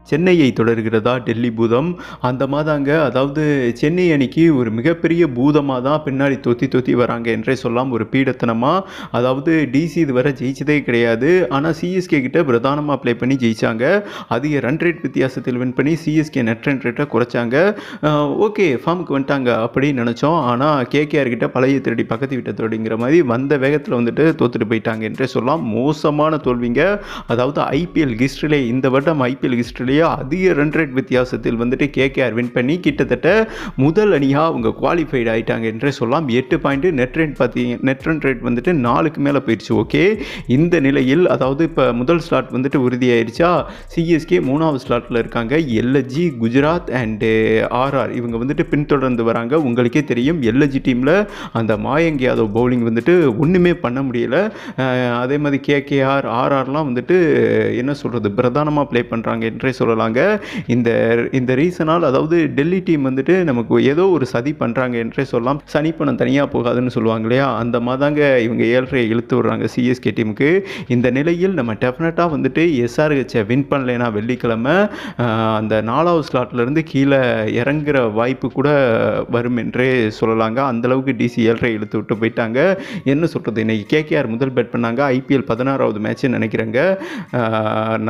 சென்னையை தொடர்கிறதா டெல்லி பூதம். அந்த மாதாங்க அதாவது சென்னை அணிக்கு ஒரு மிகப்பெரிய பூதமாக தான் பின்னாடி தொத்தி வராங்க என்றே சொல்லலாம். ஒரு பீடத்தனமாக. அதாவது டிசி இதுவரை ஜெயிச்சதே கிடையாது. ஆனால் சிஎஸ்கே கிட்ட பிரதானமாக ப்ளே பண்ணி ஜெயிச்சாங்க. அதிக ரன் ரேட் வித்தியாசத்தில் வின் பண்ணி சிஎஸ்கே நெட் ரன் ரேட்டை குறைச்சாங்க. ஓகே ஃபார்முக்கு வந்துட்டாங்க அப்படின்னு நினச்சோம். ஆனால் கேகேஆர் கிட்ட பழைய திருடி பக்கத்து வீட்டை திருடிங்கிற மாதிரி வந்த வேகத்தில் வந்துட்டு தோத்துட்டு போயிட்டாங்க என்றே சொல்லலாம். மோசமான தோல்விங்க. அதாவது ஐபிஎல் ஹிஸ்ட்ரியிலே இந்த வருடம் ஐபிஎல் ஹிஸ்ட்ரியிலே அதிக ரன் ரேட் வித்தியாசத்தில் வந்துட்டு கேகேஆர் வின் பண்ணி கிட்டத்தட்ட முதல் அணியாக அவங்க குவாலிஃபைடு ஆகிட்டாங்க என்றே சொல்லலாம். 8 பாயிண்ட் நெட் ரன் ரேட் வந்துட்டு 4க்கு மேலே போயிடுச்சு. ஓகே, இந்த நிலையில் அதாவது இப்போ முதல் ஸ்லாட் வந்துட்டு உறுதியாயிருச்சா. சிஎஸ்கே 3வது ஸ்லாட்டில் இருக்காங்க. எல்எஸ்ஜி, குஜராத் அண்டு ஆர்ஆர் இவங்க வந்துட்டு பின்தொடர்ந்து வராங்க. உங்களுக்கே தெரியும் எல்எஸ்ஜி டீமில் அந்த மாயங்க் யாதவ் பவுலிங் வந்துட்டு ஒன்றுமே பண்ண முடியல. அதே மாதிரி கேகேஆர் ஆர்ஆர்லாம் வந்துட்டு என்ன சொல்கிறது பிரதானமாக ப்ளே பண்ணுறாங்க என்றே சொல்லலாங்க. இந்த ரீசனால் அதாவது டெல்லி டீம் வந்துட்டு நமக்கு ஏதோ ஒரு சதி பண்ணுறாங்க என்றே சொல்லலாம். சனிப்பணம் தனியாக போகாதுன்னு சொல்லுவாங்க இல்லையா, அந்த மாதிரிதாங்க இவங்க 7.5 இழுத்து விடுறாங்க சிஎஸ்கே டீமுக்கு. இந்த நிலையில் நம்ம டெஃபினட்டாக வந்துட்டு எஸ்ஆர்ஹெச்சை வின் பண்ணலைன்னா வெள்ளிக்கிழமை அந்த 4வது ஸ்லாட்லேருந்து கீழே இறங்குற வாய்ப்பு கூட வரும் என்றே சொல்லலாங்க. அந்தளவுக்கு டிசி 7.5 இழுத்து விட்டு போயிட்டாங்க. என்ன சொல்கிறது, இன்றைக்கி கேகேஆர் முதல் பேட் பண்ணாங்க. ஐபிஎல் 16வது மேட்ச்னு நினைக்கிறேங்க.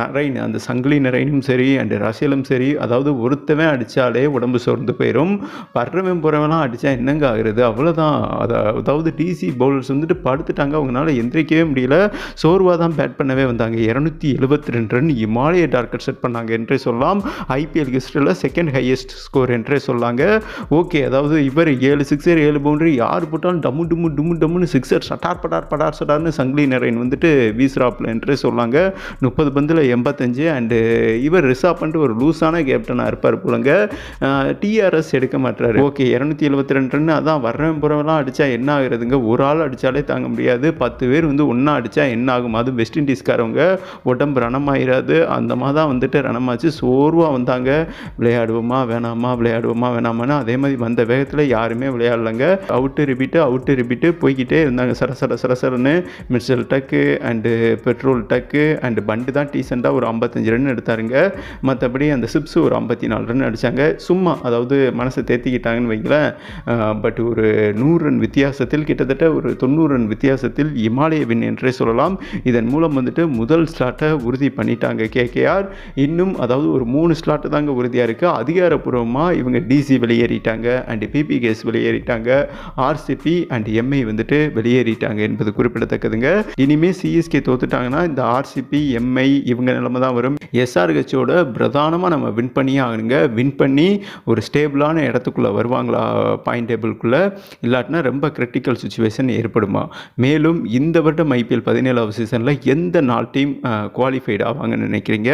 நரைன் அந்த சங்கிலி நரைனும் சரி அண்டு ரசியலும் சரி, அதாவது ஒருத்தவன் அடித்தாலே உடம்பு சோர்ந்து போயிடும். படுறவன் போகிறவெல்லாம் அடித்தா என்னங்க ஆகுறது, அவ்வளோதான். அதாவது டிசி பவுலர்ஸ் வந்துட்டு படுத்துட்டாங்க. அவங்களால எந்திரிக்கவே முடியல. சோர்வாக தான் பேட் பண்ணவே வந்தாங்க. 272 ரன் இமாலய டார்கெட் செட் பண்ணாங்க என்றே சொல்லலாம். ஐபிஎல் ஹிஸ்டரியில் செகண்ட் ஹையஸ்ட் ஸ்கோர் என்றே சொல்லாங்க. ஓகே, அதாவது இவர் 7 சிக்ஸர் 7 பவுண்டரி யார் போட்டாலும் டம்முன்னு சிக்ஸர் படார் சடார்னு சங்கிலி நரைன் வந்துட்டு வீசுறாப்பில் என்றே சொல்லாங்க. 30 பந்தில் 85 அண்டு இவர் ரிசர்வ் பண்ணிட்டு ஒரு லூஸான கேப்டனாக இருப்பார் போலங்க. டிஆர்எஸ் எடுக்க மாட்டாரு. ஓகே, 272 ரன் அதான் வர்றவன் புறவெல்லாம் அடித்தா என்ன ஆகுறதுங்க. ஒரு ஆள் அடித்தாலே தாங்க முடியாது. 10 பேர் வந்து ஒன்றா அடித்தா என்ன ஆகும். அது வெஸ்ட் இண்டீஸ்காரவங்க உடம்பு ரணமாயிராது. அந்த மாதிரி தான் வந்துட்டு ரணமாச்சு. சோர்வாக வந்தாங்க. விளையாடுவோமா வேணாமான்னு அதே மாதிரி வந்த வேகத்தில் யாருமே விளையாடலைங்க. அவுட்டு ரிப்பீட்டு போய்கிட்டே இருந்தாங்க. சரசரன்னு மிச்சல் டக்கு அண்டு பெட்ரோல் டக்கு அண்டு பண்டு தான் டீசெண்டாக ஒரு 55 ரன் எடுத்தாருங்க. மற்றபடி அந்த சிப்ஸ் ஒரு 54 ரன் அடித்தாங்க. சும்மா அதாவது மனசை தேத்திக்கிட்டாங்கன்னு வைங்களேன். பட் ஒரு 100 ரன் வித்தியாசத்தில் கிட்டத்தட்ட ஒரு 90 ரன் வித்தியாசத்தில் இமாலய வின் என்றே சொல்லலாம். இதன் மூலம் வந்துட்டு முதல் ஸ்லாட்டை உறுதி பண்ணிட்டாங்க கேகேஆர். இன்னும் அதாவது ஒரு 3 ஸ்லாட்டு தாங்க உறுதியாக இருக்குது. அதிகாரப்பூர்வமாக இவங்க டிசி வெளியேறிட்டாங்க அண்டு பிபிகேஎஸ் வெளியேறிட்டாங்க. ஆர்சிபி அண்ட் எம்ஐ வந்துட்டு வெளியேறிட்டாங்க என்பது குறிப்பிடத்தக்கதுங்க. இனிமேல் சிஎஸ்கே தோத்துட்டாங்கன்னா இந்த ஆர்சிபி எம்ஐ இவங்க நிலைமை தான் வரும். எஸ்ஆர்ஹெச்சோட பிரதானமாக நம்ம வின் பண்ணியே ஆகணுங்க. வின் பண்ணி ஒரு ஸ்டேபிளான இடத்துக்குள்ளே வருவாங்களா பாயிண்ட் டேபிளுக்குள்ளே, இல்லாட்டினா ரொம்ப கிரிட்டிக்கல் சுச்சுவேஷன் ஏற்படுமா. மேலும் இந்த வருடம் ஐபிஎல் 17வது சீசனில் எந்த 4 டீம் குவாலிஃபைடு ஆவாங்கன்னு நினைக்கிறீங்க?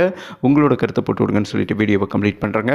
உங்களோட கருத்தை போட்டு விடுங்கன்னு சொல்லிட்டு வீடியோவை கம்ப்ளீட் பண்ணுறேங்க.